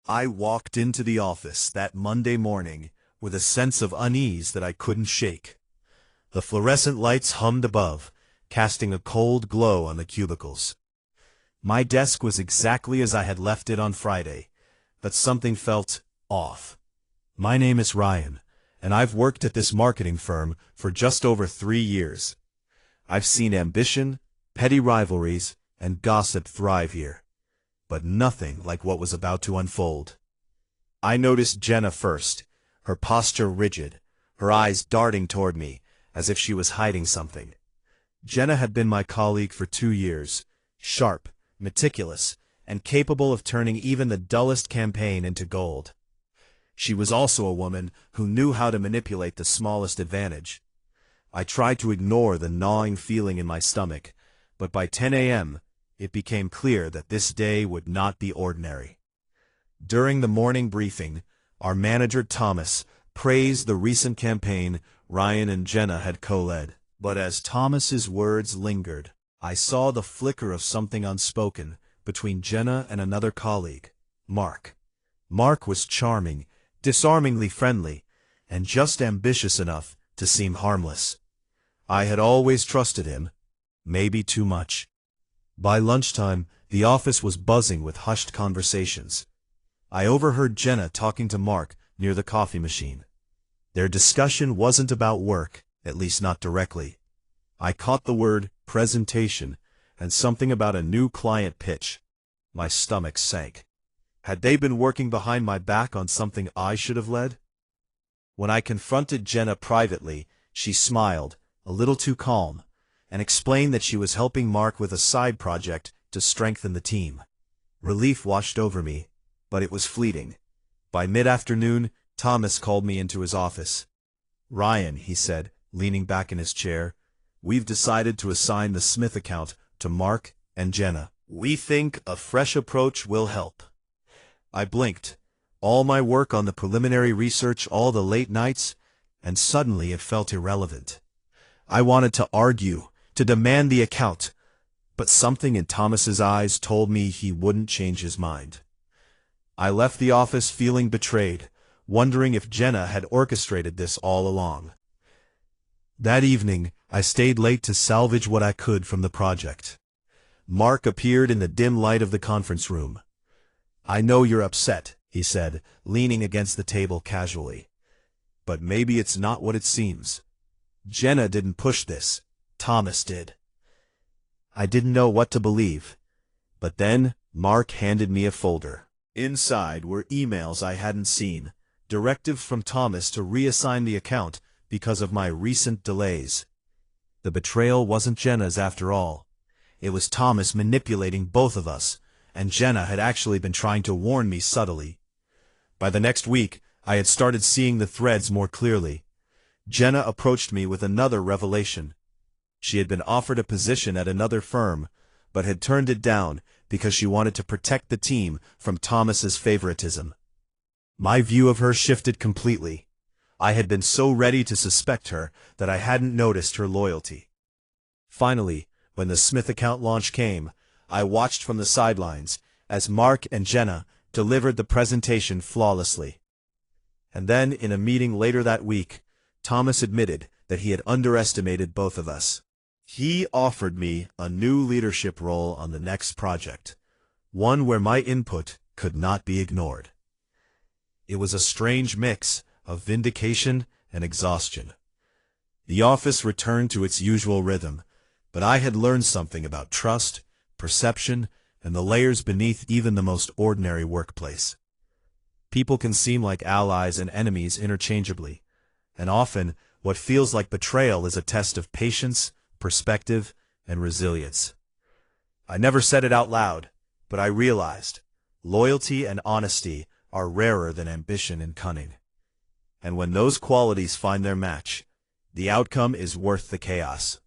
I walked into the office that Monday morning with a sense of unease that I couldn't shake. The fluorescent lights hummed above, casting a cold glow on the cubicles. My desk was exactly as I had left it on Friday, but something felt off. My name is Ryan, and I've worked at this marketing firm for just over 3 years. I've seen ambition, petty rivalries, and gossip thrive here, but nothing like what was about to unfold. I noticed Jenna first, her posture rigid, her eyes darting toward me, as if she was hiding something. Jenna had been my colleague for 2 years, sharp, meticulous, and capable of turning even the dullest campaign into gold. She was also a woman who knew how to manipulate the smallest advantage. I tried to ignore the gnawing feeling in my stomach, but by 10 a.m., it became clear that this day would not be ordinary. During the morning briefing, our manager Thomas praised the recent campaign Ryan and Jenna had co-led. But as Thomas's words lingered, I saw the flicker of something unspoken between Jenna and another colleague, Mark. Mark was charming, disarmingly friendly, and just ambitious enough to seem harmless. I had always trusted him, maybe too much. By lunchtime, the office was buzzing with hushed conversations. I overheard Jenna talking to Mark near the coffee machine. Their discussion wasn't about work, at least not directly. I caught the word presentation and something about a new client pitch. My stomach sank. Had they been working behind my back on something I should have led? When I confronted Jenna privately, she smiled, a little too calm, and explained that she was helping Mark with a side project to strengthen the team. Relief washed over me, but it was fleeting. By mid-afternoon, Thomas called me into his office. "Ryan," he said, leaning back in his chair, "we've decided to assign the Smith account to Mark and Jenna. We think a fresh approach will help." I blinked. All my work on the preliminary research, all the late nights, and suddenly it felt irrelevant. I wanted to argue, to demand the account, but something in Thomas's eyes told me he wouldn't change his mind. I left the office feeling betrayed, wondering if Jenna had orchestrated this all along. That evening, I stayed late to salvage what I could from the project. Mark appeared in the dim light of the conference room. "I know you're upset," he said, leaning against the table casually. "But maybe it's not what it seems. Jenna didn't push this. Thomas did." I didn't know what to believe. But then, Mark handed me a folder. Inside were emails I hadn't seen, directives from Thomas to reassign the account because of my recent delays. The betrayal wasn't Jenna's after all. It was Thomas manipulating both of us, and Jenna had actually been trying to warn me subtly. By the next week, I had started seeing the threads more clearly. Jenna approached me with another revelation. She had been offered a position at another firm, but had turned it down because she wanted to protect the team from Thomas's favoritism. My view of her shifted completely. I had been so ready to suspect her that I hadn't noticed her loyalty. Finally, when the Smith account launch came, I watched from the sidelines as Mark and Jenna delivered the presentation flawlessly. And then, in a meeting later that week, Thomas admitted that he had underestimated both of us. He offered me a new leadership role on the next project, one where my input could not be ignored. It was a strange mix of vindication and exhaustion. The office returned to its usual rhythm, but I had learned something about trust, perception, and the layers beneath even the most ordinary workplace. People can seem like allies and enemies interchangeably, and often what feels like betrayal is a test of patience, perspective, and resilience. I never said it out loud, but I realized loyalty and honesty are rarer than ambition and cunning. And when those qualities find their match, the outcome is worth the chaos.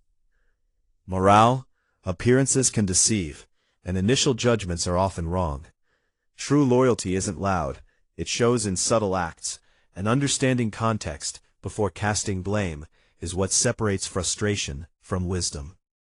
Morale, appearances can deceive, and initial judgments are often wrong. True loyalty isn't loud, it shows in subtle acts, and understanding context before casting blame is what separates frustration from wisdom.